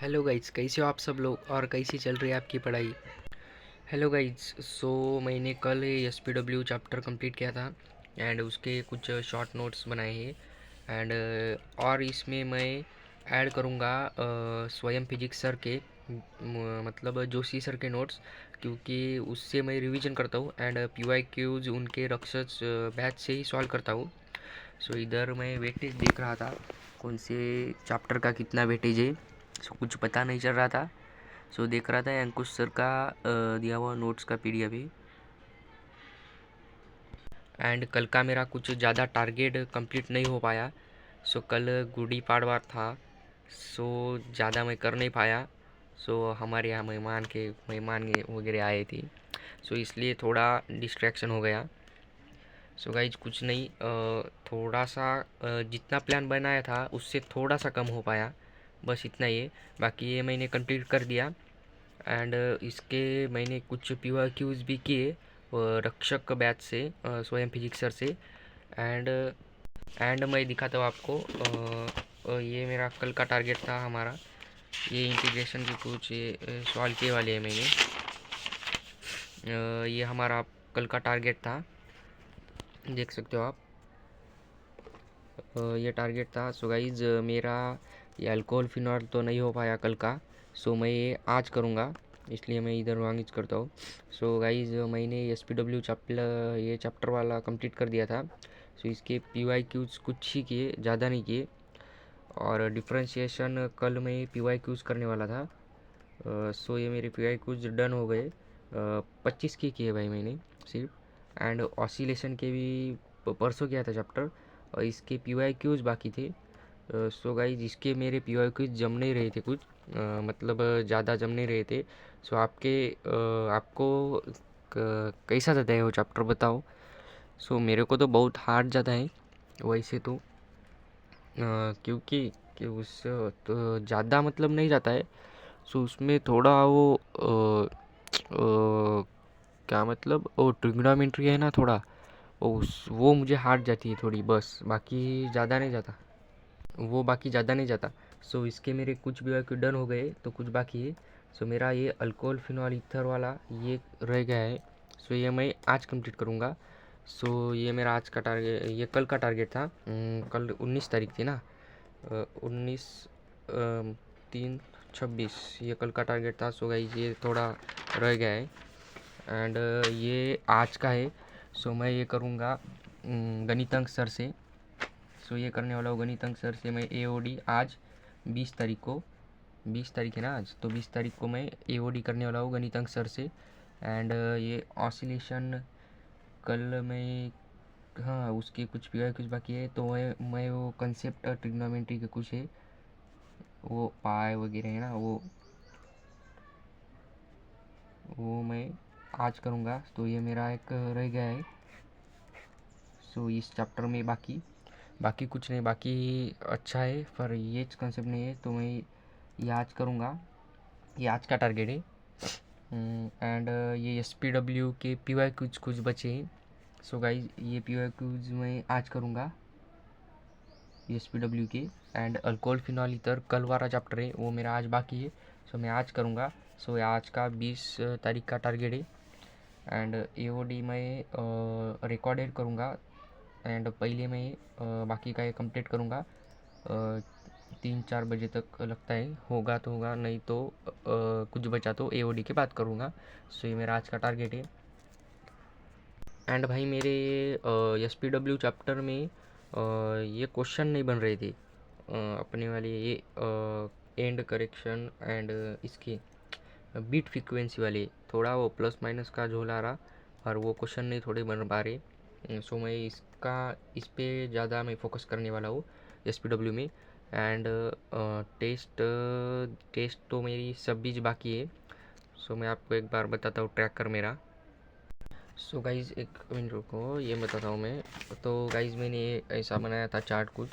Hello guys, कैसे हो आप सब लोग और कैसी चल रही है आपकी पढ़ाई। हेलो गाइज, मैंने कल S P W chapter complete किया था एंड उसके कुछ शॉर्ट नोट्स बनाए हैं एंड और इसमें मैं ऐड करूँगा स्वयं फिजिक्स सर के मतलब जोशी सर के नोट्स, क्योंकि उससे मैं रिवीजन करता हूँ एंड पी वाई क्यूज उनके रक्षस बैच से ही सॉल्व करता हूँ। इधर मैं वेटेज देख रहा था, कौन से चैप्टर का कितना वेटेज है। कुछ पता नहीं चल रहा था। देख रहा था अंकुश सर का दिया हुआ नोट्स का पीडीएफ है एंड कल का मेरा कुछ ज़्यादा टारगेट कंप्लीट नहीं हो पाया। कल गुड़ी पाड़वा था, ज़्यादा मैं कर नहीं पाया। हमारे यहाँ मेहमान वगैरह आए थे, इसलिए थोड़ा डिस्ट्रैक्शन हो गया। गाइज कुछ नहीं, थोड़ा सा जितना प्लान बनाया था उससे थोड़ा सा कम हो पाया, बस इतना ही है। बाकी ये मैंने कंप्लीट कर दिया एंड इसके मैंने कुछ पीवाईक्यूज भी किए रक्षक बैच से, स्वयं फिजिक्स सर से। एंड मैं दिखाता हूँ आपको। ये मेरा कल का टारगेट था हमारा, ये इंटीग्रेशन की कुछ सवाल किए वाले हैं मैंने। ये हमारा कल का टारगेट था, देख सकते हो आप। ये टारगेट था। गाइज मेरा ये अल्कोहल फिनॉल तो नहीं हो पाया कल का, मैं ये आज करूँगा, इसलिए मैं इधर वांगिज करता हूँ। गाइज मैंने एस पी डब्ल्यू ये चैप्टर वाला कंप्लीट कर दिया था। इसके पी वाई क्यूज़ कुछ ही किए, ज़्यादा नहीं किए। और डिफ्रेंशिएशन कल मैं पी वाई क्यूज़ करने वाला था। ये मेरे पी वाई क्यूज़ डन हो गए। 25 के किए भाई मैंने सिर्फ। एंड ऑसिलेशन के भी परसों किया था चैप्टर, और इसके पी वाई क्यूज़ बाकी थे। गाइज इसके मेरे पी वाई क्यूज़ जम नहीं रहे थे कुछ, मतलब ज़्यादा जम नहीं रहे थे। आपको कैसा जाता है वो चैप्टर बताओ। मेरे को तो बहुत हार्ड जाता है वैसे तो, क्योंकि उस तो ज़्यादा मतलब नहीं जाता है। उसमें थोड़ा वो क्या मतलब वो ट्रिग्नोमेट्री है ना, थोड़ा वो मुझे हार्ड जाती है थोड़ी, बस बाकी ज़्यादा नहीं जाता। बाकी ज़्यादा नहीं जाता। इसके मेरे कुछ भी डन हो गए, तो कुछ बाकी है। मेरा ये अल्कोहल फिनॉल ईथर वाला ये रह गया है। ये मैं आज कंप्लीट करूँगा। ये मेरा आज का टारगेट, ये कल का टारगेट था। कल 19 तारीख थी ना, 19 3 26, ये कल का टारगेट था। गाइस ये थोड़ा रह गया है एंड ये आज का है। मैं ये करूँगा गणितंक सर से। ये करने वाला हूँ गणितंक सर से मैं एओडी आज 20 तारीख को, 20 तारीख है ना आज, तो 20 तारीख को मैं एओडी करने वाला हूँ गणितंक सर से। एंड ये ऑसिलेशन कल मैं, हाँ उसके कुछ भी कुछ बाकी है, तो मैं वो कंसेप्ट ट्रिग्नोमेट्री के कुछ है, वो पाए वगैरह है ना, वो मैं आज करूँगा। ये मेरा एक रह गया है। इस चैप्टर में बाकी कुछ नहीं, बाकी अच्छा है, पर ये कंसेप्ट नहीं है, तो मैं ये आज करूँगा। ये आज का टारगेट है। एंड ये एस पी डब्ल्यू के पी वाई कुछ बचे हैं। गाइज ये पी वाई क्यूज मैं आज करूँगा एस पी डब्ल्यू के। एंड अल्कोहल फिनॉल ईथर कल वाला चैप्टर है, वो मेरा आज बाकी है। मैं आज करूँगा। आज का 20 तारीख का टारगेट है। एंड ए ओ डी मैं रिकॉर्डेड करूँगा एंड पहले मैं बाकी का ये कंप्लीट करूँगा। 3-4 बजे तक लगता है, होगा तो होगा, नहीं तो कुछ बचा तो ए ओ डी के बाद करूँगा। ये मेरा आज का टारगेट है। एंड भाई मेरे एस पी डब्ल्यू चैप्टर में ये क्वेश्चन नहीं बन रहे थे, अपने वाले ये एंड करेक्शन एंड इसके बीट फ्रीक्वेंसी वाले, थोड़ा वो प्लस माइनस का झोल आ रहा, और वो क्वेश्चन नहीं थोड़े बन पा रहे। मैं इस पे ज़्यादा मैं फोकस करने वाला हूँ एस पी डब्ल्यू में। एंड टेस्ट तो मेरी सब बीच बाकी है। मैं आपको एक बार बताता हूँ ट्रैक कर मेरा। गाइज़ एक मिनट रुको, ये बताता हूँ मैं। तो गाइज़ मैंने ऐसा बनाया था चार्ट कुछ,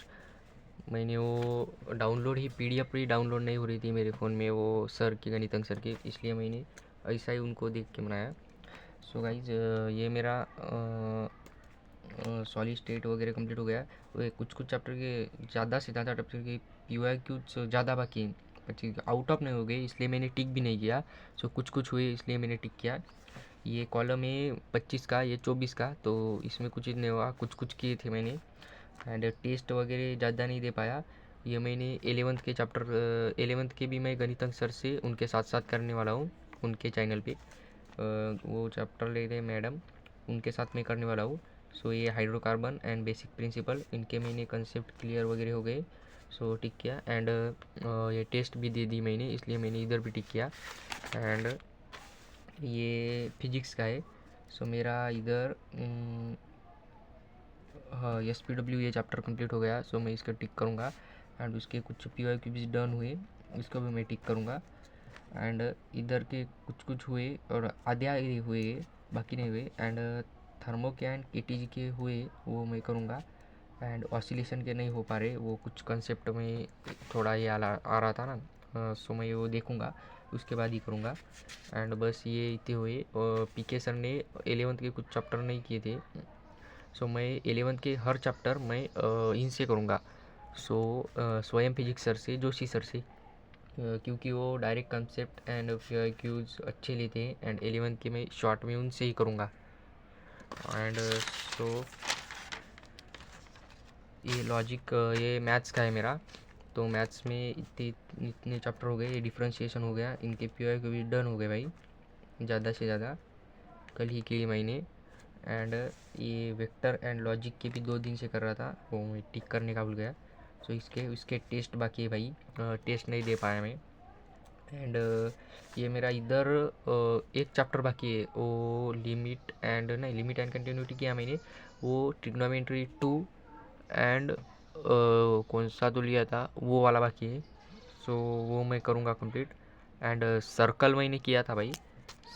मैंने वो डाउनलोड ही पीडीएफ ही डाउनलोड नहीं हो रही थी मेरे फ़ोन में, वो सर की गणितंक सर की, इसलिए मैंने ऐसा ही उनको देख के बनाया। गाइज़ ये मेरा सॉलिड स्टेट वगैरह कंप्लीट हो गया। वो कुछ चैप्टर के ज़्यादा से ज़्यादा चैप्टर के पी वाई क्यूज ज़्यादा बाकी हैं, 25 आउट ऑफ नहीं हो गए इसलिए मैंने टिक भी नहीं किया। सो कुछ कुछ हुए इसलिए मैंने टिक किया। ये कॉलम है 25 का, ये 24 का, तो इसमें कुछ नहीं हुआ, कुछ कुछ किए थे मैंने। एंड टेस्ट वगैरह ज़्यादा नहीं दे पाया। ये मैंने 11th के चैप्टर 11th के भी मैं गणितज्ञ सर से उनके साथ साथ करने वाला हूँ उनके चैनल पे। वो चैप्टर ले रहे मैडम, उनके साथ मैं करने वाला हूँ। सो ये हाइड्रोकार्बन एंड बेसिक प्रिंसिपल, इनके मैंने कंसेप्ट क्लियर वगैरह हो गए। सो टिक किया। एंड ये टेस्ट भी दे दी मैंने इसलिए मैंने इधर भी टिक किया। एंड ये फिजिक्स का है। सो मेरा इधर हाँ SPW ये चैप्टर कंप्लीट हो गया। सो मैं इसका टिक करूँगा। एंड उसके कुछ PYQ भी डन हुए, इसको भी मैं टिक करूँगा। एंड इधर के कुछ कुछ हुए और आधे हुए, बाकी नहीं हुए। एंड थर्मो के एंड KTG के हुए, वो मैं करूँगा। एंड ऑसिलेशन के नहीं हो पा रहे, वो कुछ कंसेप्ट में थोड़ा ये आ रहा था ना, सो मैं वो देखूँगा उसके बाद ही करूँगा। एंड बस ये इतने हुए। और PK सर ने 11th के कुछ चैप्टर नहीं किए थे। सो मैं 11th के हर चैप्टर मैं इनसे करूँगा। सो स्वयं फिजिक्स सर से, जोशी सर से, क्योंकि वो डायरेक्ट कंसेप्ट एंड क्यूज अच्छे लेते हैं। एंड 11th के मैं शॉर्ट में उनसे ही करूँगा। एंड सो ये लॉजिक, ये मैथ्स का है मेरा। तो मैथ्स में इतने चैप्टर हो गए, ये डिफ्रेंशिएशन हो गया, इनके PYQ भी डन हो गए भाई, ज़्यादा से ज़्यादा कल ही के महीने। एंड ये वेक्टर एंड लॉजिक के भी 2 दिन से कर रहा था, वो मैं टिक करने का भूल गया। सो इसके टेस्ट बाकी है भाई, टेस्ट नहीं दे पाया मैं। एंड ये मेरा इधर एक चैप्टर बाकी है, वो लिमिट एंड कंटिन्यूटी किया मैंने। वो ट्रिग्नोमेट्री 2 एंड कौन सा तो लिया था वो वाला बाकी है। सो वो मैं करूँगा कंप्लीट। एंड सर्कल मैंने किया था भाई,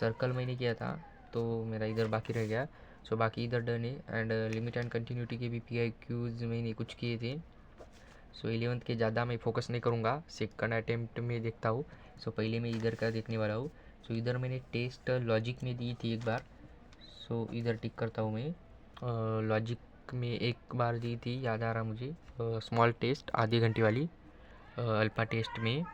सर्कल मैंने किया था, तो मेरा इधर बाकी रह गया। सो बाकी इधर डन है। एंड लिमिट एंड कंटिन्यूटी के भी PIQs मैंने कुछ किए थे। सो 11th के ज़्यादा मैं फोकस नहीं करूँगा, सेकंड अटेम्प्ट में देखता हूँ। सो पहले मैं इधर का देखने वाला हूँ। सो इधर मैंने टेस्ट लॉजिक में दी थी एक बार, सो इधर टिक करता हूँ मैं। लॉजिक में एक बार दी थी, याद आ रहा मुझे, स्मॉल टेस्ट आधे घंटे वाली, अल्फा टेस्ट में।